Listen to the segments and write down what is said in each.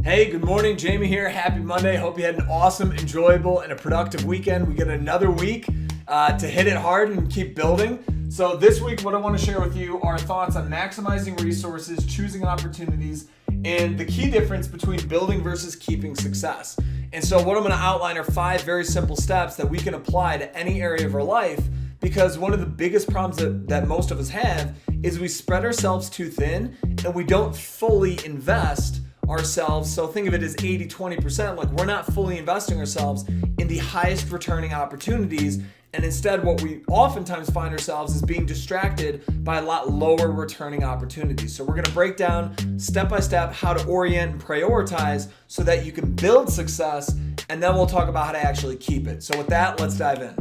Hey, good morning. Jamie here. Happy Monday. Hope you had an awesome, enjoyable, and a productive weekend. We get another week to hit it hard and keep building. So this week, what I want to share with you are thoughts on maximizing resources, choosing opportunities, and the key difference between building versus keeping success. And so what I'm going to outline are 5 very simple steps that we can apply to any area of our life, because one of the biggest problems that most of us have is we spread ourselves too thin and we don't fully invest ourselves. So think of it as 80-20%. Like, we're not fully investing ourselves in the highest returning opportunities, and instead what we oftentimes find ourselves is being distracted by a lot lower returning opportunities. So we're going to break down step by step how to orient and prioritize so that you can build success, and then we'll talk about how to actually keep it. So with that, let's dive in.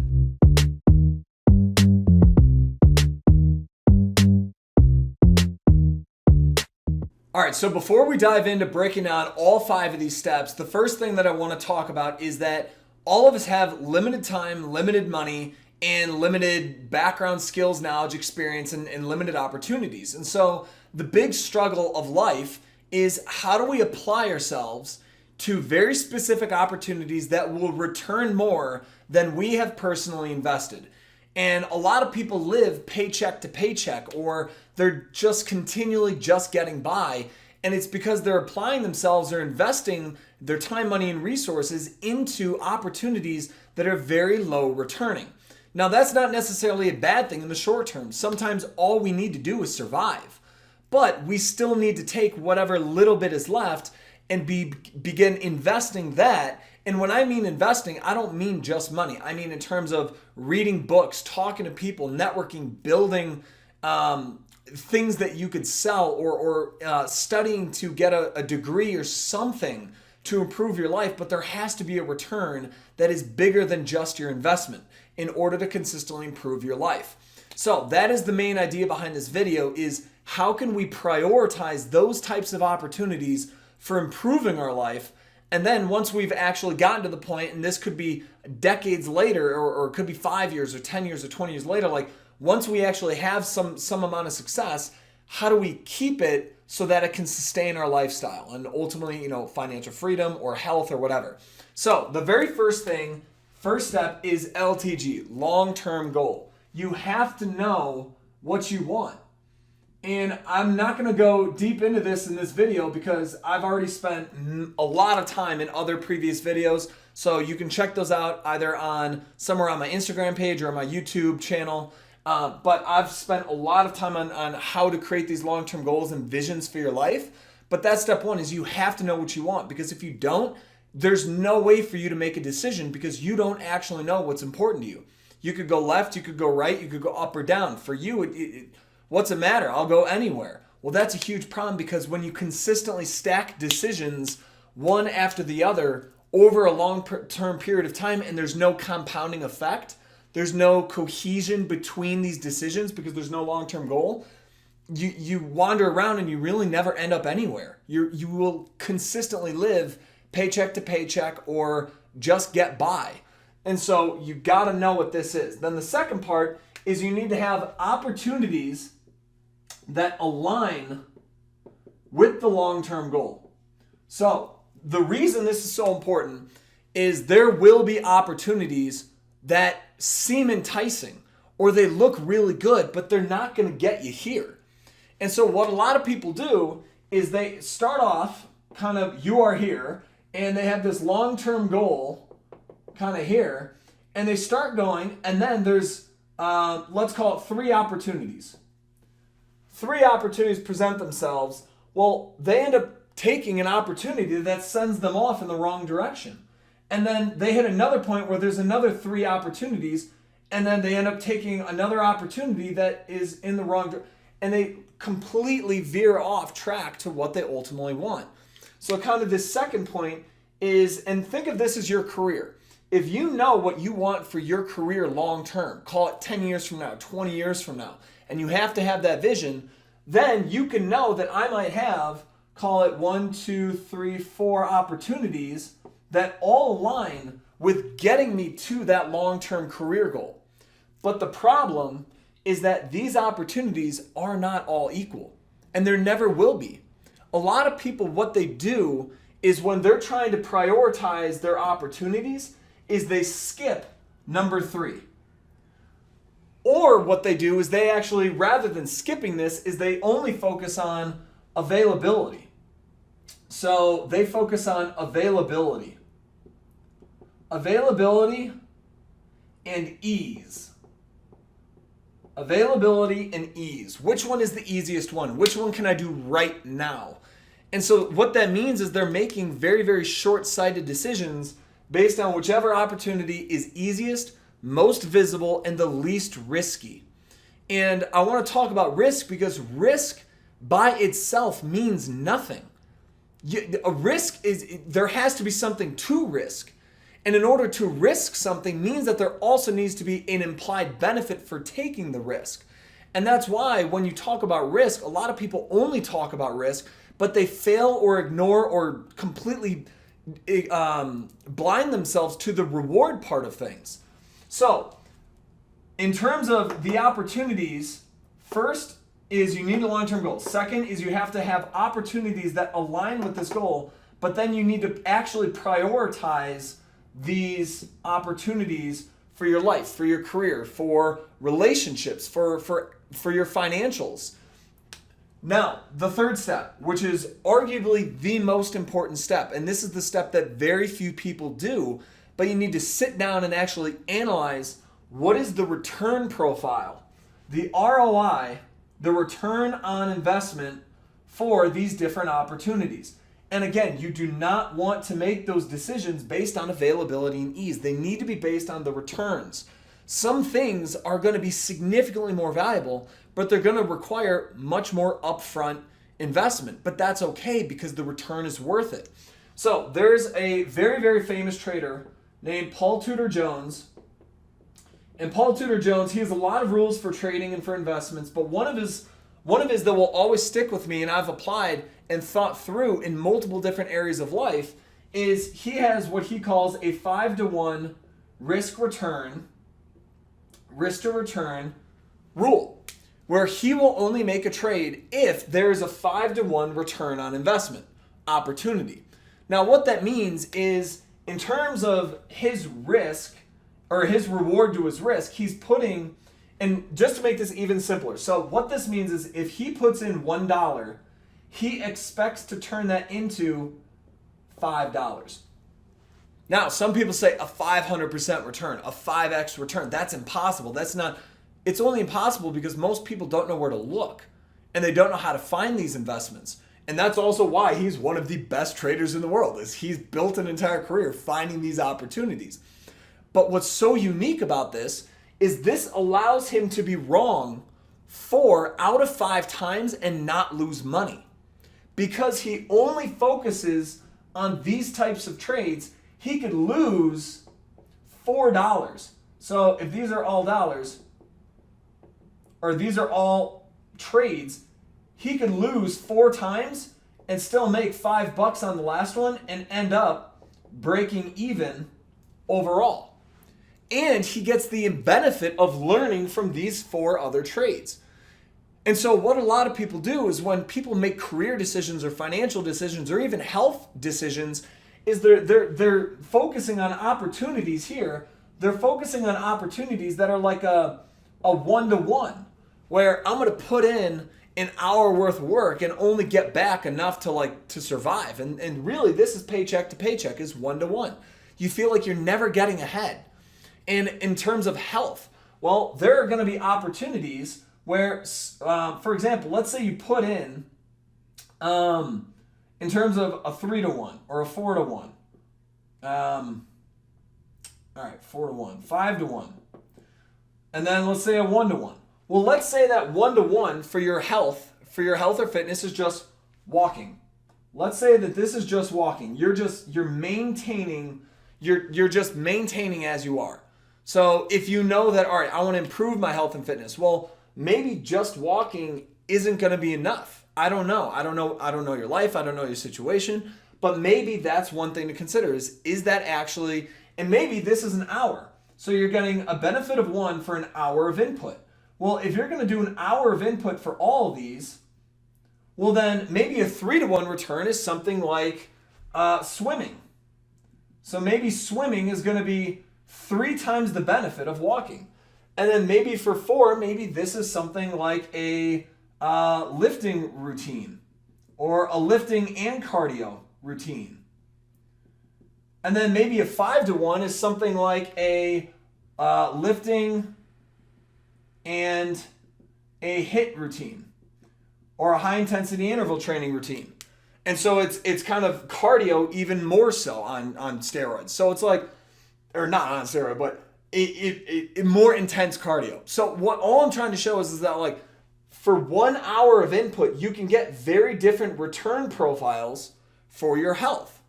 All right, so before we dive into breaking down all 5 of these steps, the first thing that I want to talk about is that all of us have limited time, limited money, and limited background, skills, knowledge, experience, and limited opportunities. And so the big struggle of life is, how do we apply ourselves to very specific opportunities that will return more than we have personally invested? And a lot of people live paycheck to paycheck, or they're just continually just getting by. And it's because they're applying themselves or investing their time, money, and resources into opportunities that are very low returning. Now, that's not necessarily a bad thing in the short term. Sometimes all we need to do is survive. But we still need to take whatever little bit is left and begin investing that. And when I mean investing, I don't mean just money. I mean in terms of reading books, talking to people, networking, building things that you could sell, or studying to get a degree or something to improve your life. But there has to be a return that is bigger than just your investment in order to consistently improve your life. So that is the main idea behind this video, is how can we prioritize those types of opportunities for improving our life. And then once we've actually gotten to the point, and this could be decades later, or it could be 5 years or 10 years or 20 years later, like once we actually have some amount of success, how do we keep it so that it can sustain our lifestyle and ultimately, financial freedom or health or whatever. So the very first step is LTG, long-term goal. You have to know what you want. And I'm not going to go deep into this in this video because I've already spent a lot of time in other previous videos. So you can check those out either somewhere on my Instagram page or on my YouTube channel. But I've spent a lot of time on how to create these long-term goals and visions for your life. But that's step 1, is you have to know what you want, because if you don't, there's no way for you to make a decision, because you don't actually know what's important to you. You could go left, you could go right, you could go up or down. For you, what's the matter? I'll go anywhere. Well, that's a huge problem, because when you consistently stack decisions one after the other over a long-term period of time, and there's no compounding effect, there's no cohesion between these decisions because there's no long-term goal, you wander around and you really never end up anywhere. You will consistently live paycheck to paycheck or just get by. And so you got to know what this is. Then the second part is you need to have opportunities that align with the long-term goal. So the reason this is so important is there will be opportunities that seem enticing or they look really good, but they're not going to get you here. And so what a lot of people do is they start off kind of, you are here, and they have this long-term goal kind of here, and they start going, and then there's, let's call it 3 opportunities. 3 opportunities present themselves. Well, they end up taking an opportunity that sends them off in the wrong direction. And then they hit another point where there's another 3 opportunities, and then they end up taking another opportunity that is in the wrong direction, and they completely veer off track to what they ultimately want. So kind of this second point is, and think of this as your career. If you know what you want for your career long term, call it 10 years from now, 20 years from now, and you have to have that vision, then you can know that I might have, call it 1, 2, 3, 4 opportunities that all align with getting me to that long-term career goal. But the problem is that these opportunities are not all equal, and there never will be. A lot of people, what they do is when they're trying to prioritize their opportunities is they skip number 3. Or what they do is they actually, rather than skipping this, is they only focus on availability. So they focus on availability. Availability and ease. Availability and ease. Which one is the easiest one? Which one can I do right now? And so what that means is they're making very, very short-sighted decisions based on whichever opportunity is easiest, most visible, and the least risky. And I want to talk about risk because risk by itself means nothing. A risk is, there has to be something to risk. And in order to risk something means that there also needs to be an implied benefit for taking the risk. And that's why when you talk about risk, a lot of people only talk about risk, but they fail or ignore or completely blind themselves to the reward part of things. So, in terms of the opportunities, first is you need a long-term goal. Second is you have to have opportunities that align with this goal, but then you need to actually prioritize these opportunities for your life, for your career, for relationships, for your financials. Now, the third step, which is arguably the most important step, and this is the step that very few people do, but you need to sit down and actually analyze what is the return profile, the ROI, the return on investment for these different opportunities. And again, you do not want to make those decisions based on availability and ease. They need to be based on the returns. Some things are going to be significantly more valuable, but they're going to require much more upfront investment. But that's okay because the return is worth it. So there's a very, very famous trader named Paul Tudor Jones. And Paul Tudor Jones, he has a lot of rules for trading and for investments, but one of his that will always stick with me and I've applied and thought through in multiple different areas of life is he has what he calls a 5-to-1 risk to return rule, where he will only make a trade if there's a 5-to-1 return on investment opportunity. Now what that means is in terms of his risk or his reward to his risk, he's putting, and just to make this even simpler, so what this means is if he puts in $1, he expects to turn that into $5. Now, some people say a 500% return, a 5x return. That's impossible. It's only impossible because most people don't know where to look and they don't know how to find these investments. And that's also why he's one of the best traders in the world, is he's built an entire career finding these opportunities. But what's so unique about this is this allows him to be wrong 4 out of 5 times and not lose money. Because he only focuses on these types of trades, he could lose $4. So if these are all dollars, or these are all trades, he could lose 4 times and still make $5 on the last one and end up breaking even overall. And he gets the benefit of learning from these 4 other trades. And so what a lot of people do is when people make career decisions or financial decisions or even health decisions is they're focusing on opportunities here. They're focusing on opportunities that are like a 1-to-1, where I'm going to put in an hour worth of work and only get back enough to survive. And really this is paycheck to paycheck, is 1-to-1. You feel like you're never getting ahead. And in terms of health, well, there are going to be opportunities where, for example, let's say you put in terms of a 3-to-1 or a 4-to-1. All right, 4-to-1, 5-to-1. And then let's say a 1-to-1. Well, let's say that 1-to-1 for your health or fitness is just walking. Let's say that this is just walking. You're just maintaining as you are. So if you know that, all right, I want to improve my health and fitness, well, maybe just walking isn't going to be enough. I don't know your life. I don't know your situation, but maybe that's one thing to consider is that actually, and maybe this is an hour. So you're getting a benefit of 1 for an hour of input. Well, if you're going to do an hour of input for all of these, well then maybe a 3-to-1 return is something like Swimming. So maybe swimming is going to be 3 times the benefit of walking. And then maybe for 4, maybe this is something like a lifting routine or a lifting and cardio routine. And then maybe a 5 to 1 is something like a lifting and a HIIT routine or a high intensity interval training routine. And so it's kind of cardio even more so on steroids. So it's like, or not on steroid, but it more intense cardio. So what all I'm trying to show is that like for 1 hour of input, you can get very different return profiles for your health.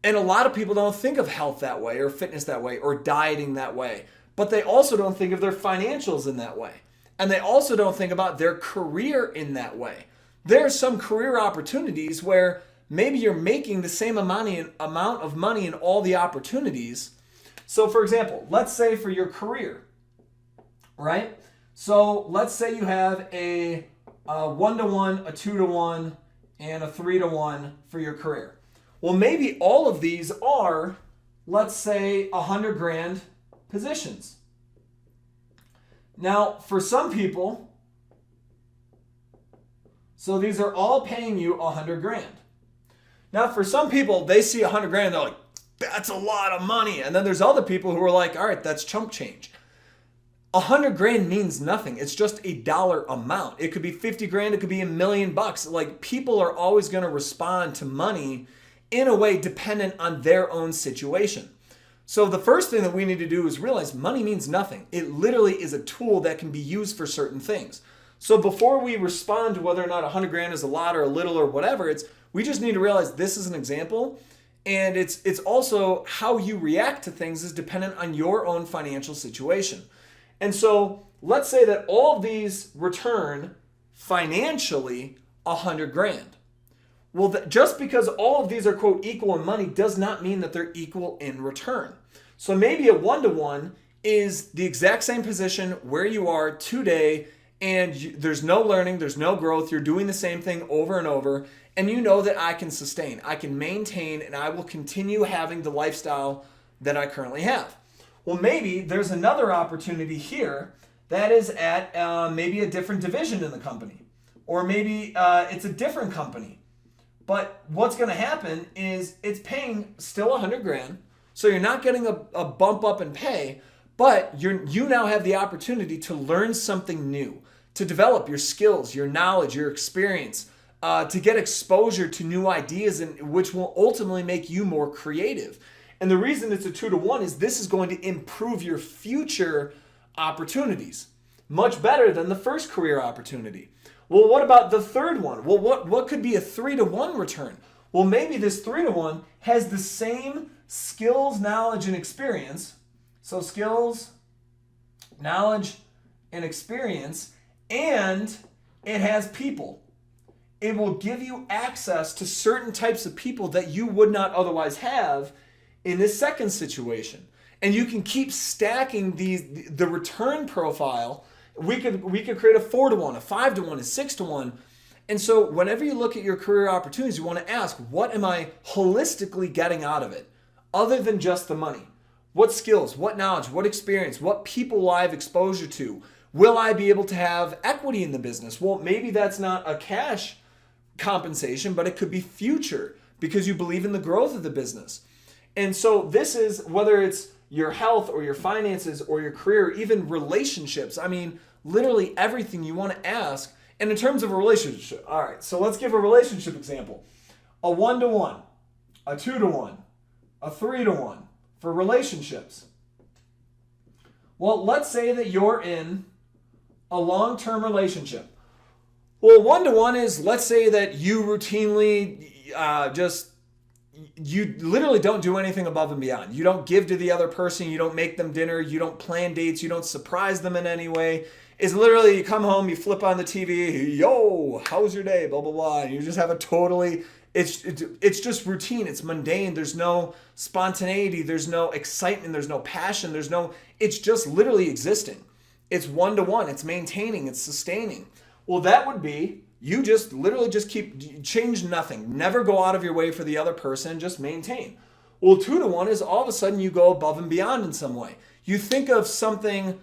And a lot of people don't think of health that way or fitness that way or dieting that way, but they also don't think of their financials in that way. And they also don't think about their career in that way. There are some career opportunities where maybe you're making the same amount of money in all the opportunities. So for example, let's say for your career, right? So let's say you have a 1 to 1, a 2 to 1, and a 3 to 1 for your career. Well, maybe all of these are, let's say, 100 grand positions. Now, for some people, so these are all paying you 100 grand. Now, for some people, they see 100 grand, they're like, that's a lot of money. And then there's other people who are like, all right, that's chump change. 100 grand means nothing. It's just a dollar amount. It could be 50 grand. It could be $1 million. Like, people are always going to respond to money in a way dependent on their own situation. So the first thing that we need to do is realize money means nothing. It literally is a tool that can be used for certain things. So before we respond to whether or not 100 grand is a lot or a little or whatever, we just need to realize this is an example. And it's also how you react to things is dependent on your own financial situation. And so let's say that all of these return financially 100 grand. Well, just because all of these are, quote, equal in money does not mean that they're equal in return. So maybe a 1 to 1 is the exact same position where you are today, and there's no learning, there's no growth, you're doing the same thing over and over, and you know that I can sustain, I can maintain, and I will continue having the lifestyle that I currently have. Well, maybe there's another opportunity here that is at maybe a different division in the company, or maybe it's a different company. But what's going to happen is it's paying still 100 grand. So you're not getting a bump up in pay, but you now have the opportunity to learn something new, to develop your skills, your knowledge, your experience, to get exposure to new ideas, which will ultimately make you more creative. And the reason it's a 2 to 1 is this is going to improve your future opportunities much better than the first career opportunity. Well, what about the third one? Well, what could be a 3 to 1 return? Well, maybe this 3 to 1 has the same skills, knowledge, and experience. So skills, knowledge, and experience, and it has people. It will give you access to certain types of people that you would not otherwise have in this second situation. And you can keep stacking the return profile. We could create a 4 to 1, a 5 to 1, a 6 to 1. And so whenever you look at your career opportunities, you want to ask, what am I holistically getting out of it other than just the money? What skills, what knowledge, what experience, what people will I have exposure to? Will I be able to have equity in the business? Well, maybe that's not a cash compensation, but it could be future because you believe in the growth of the business. And so this is whether it's your health or your finances or your career, even relationships. I mean, literally everything you want to ask. And in terms of a relationship, all right, so let's give a relationship example. A 1 to 1, a 2 to 1, a 3 to 1 for relationships. Well, let's say that you're in a long-term relationship. Well, 1 to 1 is, let's say that you routinely you literally don't do anything above and beyond. You don't give to the other person. You don't make them dinner. You don't plan dates. You don't surprise them in any way. It's literally you come home, you flip on the TV, yo, how's your day, blah, blah, blah. And you just have a totally, it's just routine. It's mundane. There's no spontaneity. There's no excitement. There's no passion. It's just literally existing. It's 1 to 1. It's maintaining. It's sustaining. Well, that would be you just literally just change nothing. Never go out of your way for the other person, just maintain. Well, 2-to-1 is all of a sudden you go above and beyond in some way. You think of something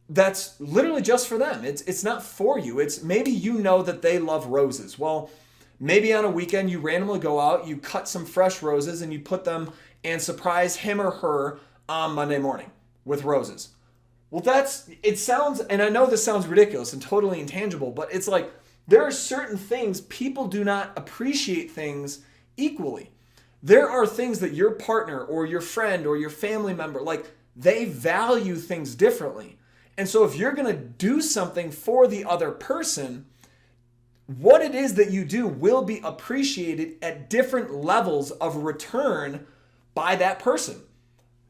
that's literally just for them. It's not for you. It's maybe you know that they love roses. Well, maybe on a weekend you randomly go out, you cut some fresh roses and you put them and surprise him or her on Monday morning with roses. Well, it sounds, and I know this sounds ridiculous and totally intangible, but it's like there are certain things, people do not appreciate things equally. There are things that your partner or your friend or your family member, like they value things differently. And so if you're going to do something for the other person, what it is that you do will be appreciated at different levels of return by that person.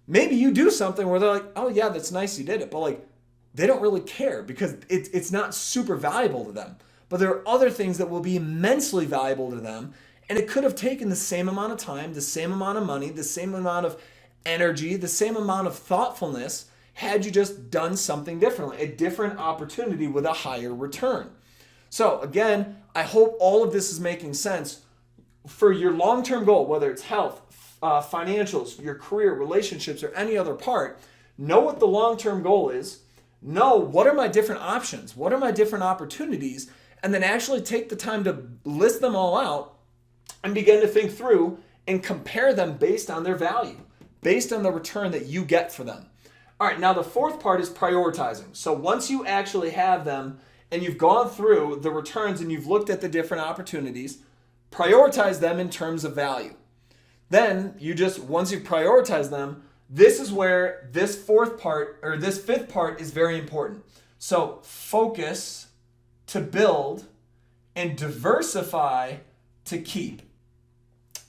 Maybe you do something where they're like, oh yeah, that's nice you did it. But like, they don't really care because it's not super valuable to them. But there are other things that will be immensely valuable to them. And it could have taken the same amount of time, the same amount of money, the same amount of energy, the same amount of thoughtfulness had you just done something differently, a different opportunity with a higher return. So again, I hope all of this is making sense. For your long-term goal, whether it's health, financials, your career, relationships, or any other part, know what the long-term goal is. Know what are my different options, what are my different opportunities, and then actually take the time to list them all out and begin to think through and compare them based on their value, based on the return that you get for them. All right, now the fourth part is prioritizing. So once you actually have them and you've gone through the returns and you've looked at the different opportunities, prioritize them in terms of value. Then once you prioritize them, this is where this fifth part is very important. So focus to build and diversify to keep.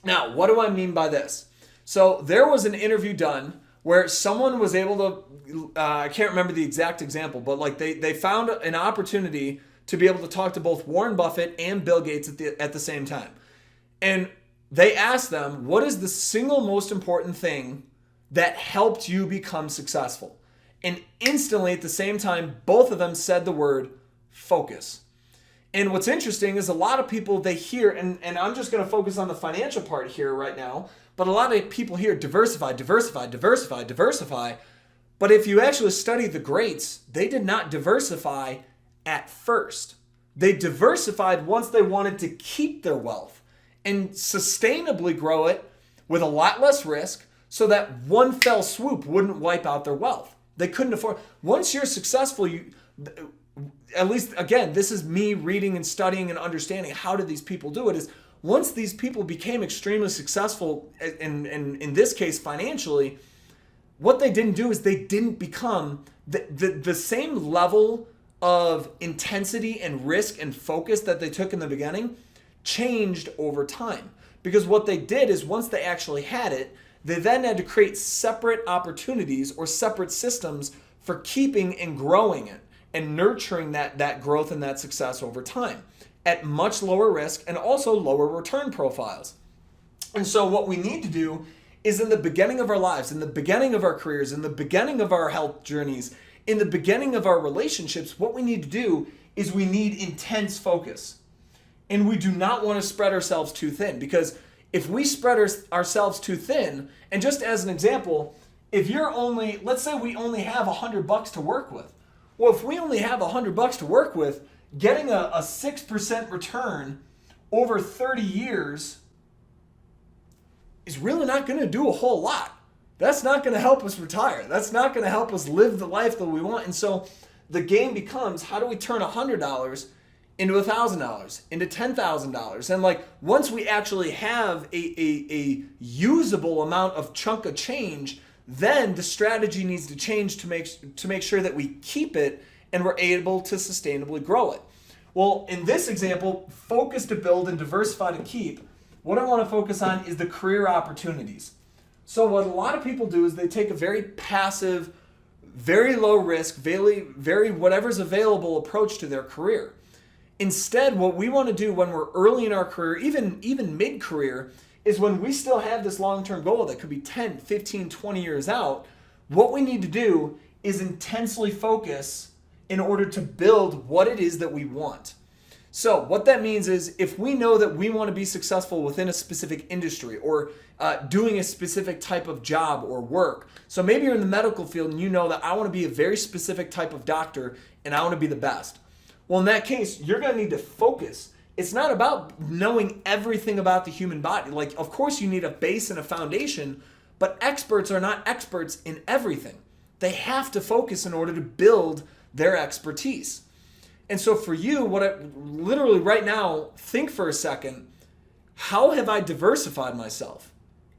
Now, what do I mean by this? So there was an interview done where someone was able to, I can't remember the exact example, but like they found an opportunity to be able to talk to both Warren Buffett and Bill Gates at the same time. And they asked them, what is the single most important thing that helped you become successful? And instantly at the same time, both of them said the word focus. And what's interesting is a lot of people, they hear, and I'm just going to focus on the financial part here right now, but a lot of people hear diversify, diversify, diversify, diversify. But if you actually study the greats, they did not diversify at first. They diversified once they wanted to keep their wealth and sustainably grow it with a lot less risk so that one fell swoop wouldn't wipe out their wealth. They couldn't afford. Once you're successful, at least, again, this is me reading and studying and understanding how did these people do it, is once these people became extremely successful, in this case financially, what they didn't do is they didn't become the same level of intensity and risk and focus that they took in the beginning changed over time. Because what they did is once they actually had it, they then had to create separate opportunities or separate systems for keeping and growing it and nurturing that growth and that success over time at much lower risk and also lower return profiles. And so what we need to do is in the beginning of our lives, in the beginning of our careers, in the beginning of our health journeys, in the beginning of our relationships, what we need to do is we need intense focus. And we do not want to spread ourselves too thin, because if we spread ourselves too thin, and just as an example, if you're only, let's say we only have $100 to work with. Well, if we only have $100 to work with, getting a 6% return over 30 years is really not going to do a whole lot. That's not going to help us retire. That's not going to help us live the life that we want. And so the game becomes, how do we turn $100 into $1,000, into $10,000? And like once we actually have a usable amount of chunk of change, then the strategy needs to change to make sure that we keep it and we're able to sustainably grow it. Well, in this example, focus to build and diversify to keep, what I want to focus on is the career opportunities. So what a lot of people do is they take a very passive, very low risk, very whatever's available approach to their career. Instead, what we want to do when we're early in our career, even mid-career, is when we still have this long-term goal that could be 10, 15, 20 years out, what we need to do is intensely focus in order to build what it is that we want. So what that means is if we know that we want to be successful within a specific industry or doing a specific type of job or work. So maybe you're in the medical field and you know that I want to be a very specific type of doctor and I want to be the best. Well, in that case, you're going to need to focus. It's not about knowing everything about the human body. Like, of course, you need a base and a foundation, but experts are not experts in everything. They have to focus in order to build their expertise. And so for you, literally right now, think for a second, how have I diversified myself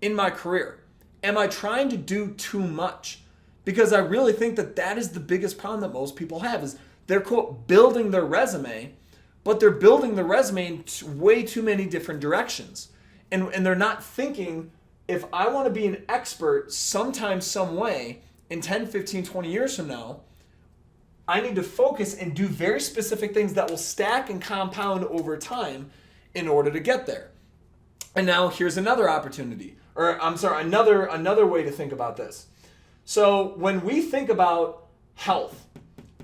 in my career? Am I trying to do too much? Because I really think that is the biggest problem that most people have is they're, quote, building their resume, but they're building the resume in way too many different directions. And they're not thinking, if I want to be an expert sometime, some way, in 10, 15, 20 years from now, I need to focus and do very specific things that will stack and compound over time in order to get there. And now here's another opportunity, or I'm sorry, another way to think about this. So when we think about health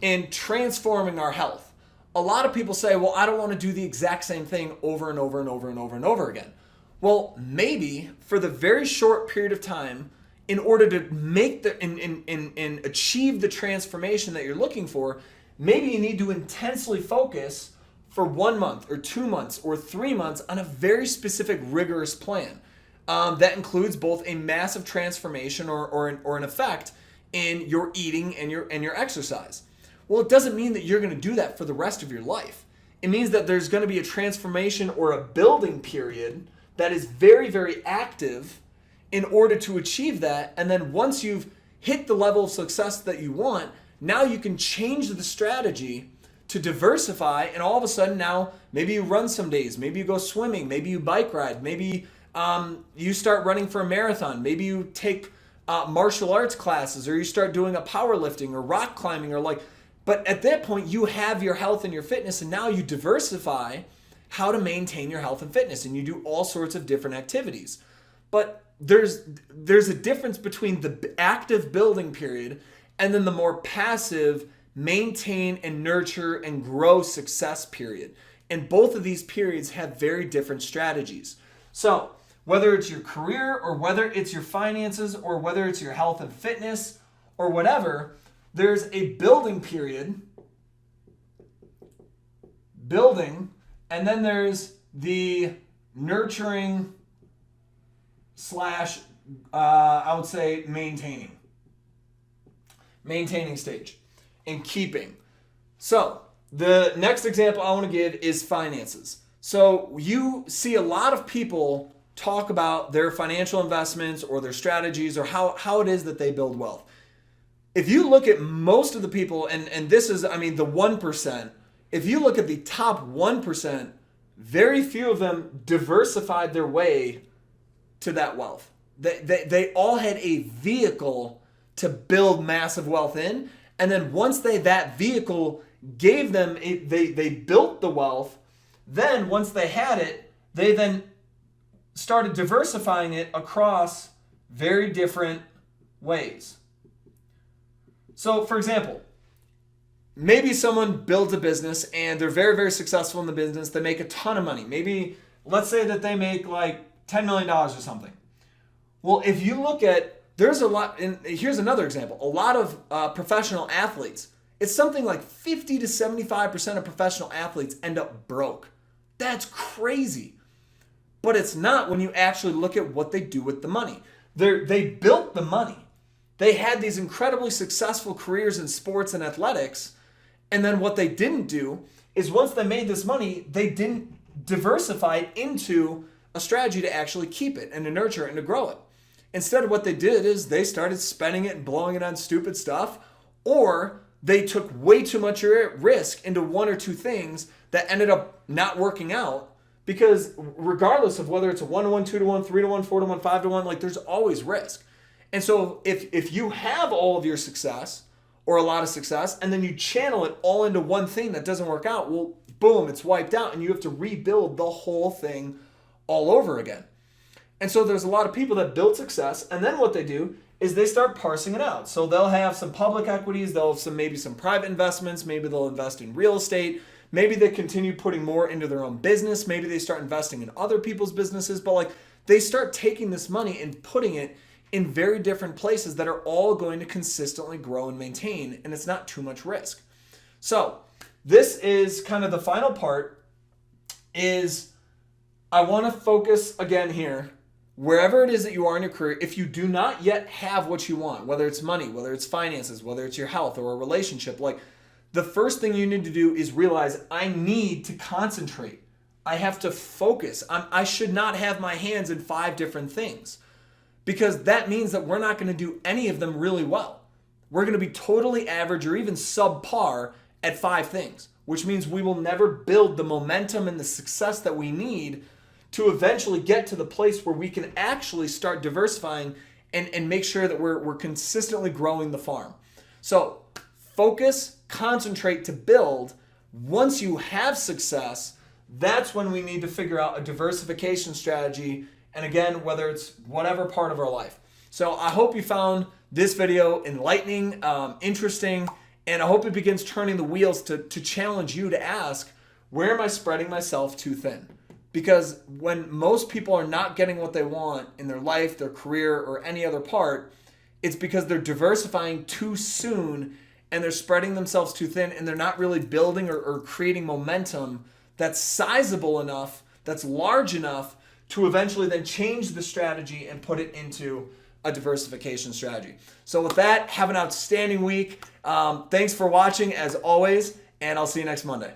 and transforming our health, a lot of people say, well, I don't want to do the exact same thing over and over and over and over and over again. Well, maybe for the very short period of time, in order to make and achieve the transformation that you're looking for, maybe you need to intensely focus for 1 month or 2 months or 3 months on a very specific rigorous plan that includes both a massive transformation or an effect in your eating and your exercise. Well, it doesn't mean that you're going to do that for the rest of your life. It means that there's going to be a transformation or a building period that is very, very active in order to achieve that. And then once you've hit the level of success that you want, now you can change the strategy to diversify. And all of a sudden now, maybe you run some days, maybe you go swimming, maybe you bike ride, maybe you start running for a marathon, maybe you take martial arts classes, or you start doing a powerlifting or rock climbing but at that point you have your health and your fitness, and now you diversify how to maintain your health and fitness, and you do all sorts of different activities. But there's a difference between the active building period and then the more passive maintain and nurture and grow success period. And both of these periods have very different strategies. So whether it's your career or whether it's your finances or whether it's your health and fitness or whatever, there's a building period, and then there's the nurturing slash, I would say, maintaining stage and keeping. So the next example I want to give is finances. So you see a lot of people talk about their financial investments or their strategies or how it is that they build wealth. If you look at most of the people, and this is, the 1%, if you look at the top 1%, very few of them diversified their way to that wealth. They all had a vehicle to build massive wealth in, and then once that vehicle gave them, they built the wealth, then once they had it, they then started diversifying it across very different ways. So for example, maybe someone builds a business and they're very, very successful in the business. They make a ton of money. Maybe let's say that they make like $10 million or something. Well, if you look at, there's a lot, and here's another example. A lot of professional athletes, it's something like 50 to 75% of professional athletes end up broke. That's crazy. But it's not when you actually look at what they do with the money. They built the money. They had these incredibly successful careers in sports and athletics. And then what they didn't do is once they made this money, they didn't diversify it into a strategy to actually keep it and to nurture it and to grow it. Instead, what they did is they started spending it and blowing it on stupid stuff, or they took way too much risk into one or two things that ended up not working out, because regardless of whether it's a 1-to-1, 2-to-1, 3-to-1, 4-to-1, 5-to-1, like there's always risk. And so if you have all of your success or a lot of success and then you channel it all into one thing that doesn't work out, well, boom, it's wiped out and you have to rebuild the whole thing all over again. And so there's a lot of people that build success, and then what they do is they start parsing it out. So they'll have some public equities, they'll have maybe some private investments, maybe they'll invest in real estate, Maybe they continue putting more into their own business. Maybe they start investing in other people's businesses, but like they start taking this money and putting it in very different places that are all going to consistently grow and maintain, and it's not too much risk. So this is kind of the final part. Is I want to focus again here, wherever it is that you are in your career. If you do not yet have what you want, whether it's money, whether it's finances, whether it's your health or a relationship, like the first thing you need to do is realize I need to concentrate. I have to focus. I should not have my hands in 5 different things, because that means that we're not going to do any of them really well. We're going to be totally average or even subpar at 5 things, which means we will never build the momentum and the success that we need to eventually get to the place where we can actually start diversifying and make sure that we're consistently growing the farm. So focus, concentrate to build. Once you have success, that's when we need to figure out a diversification strategy. And again, whether it's whatever part of our life. So I hope you found this video enlightening, interesting, and I hope it begins turning the wheels to challenge you to ask, where am I spreading myself too thin? Because when most people are not getting what they want in their life, their career, or any other part, it's because they're diversifying too soon and they're spreading themselves too thin, and they're not really building or creating momentum that's sizable enough, that's large enough to eventually then change the strategy and put it into a diversification strategy. So with that, have an outstanding week. Thanks for watching as always, and I'll see you next Monday.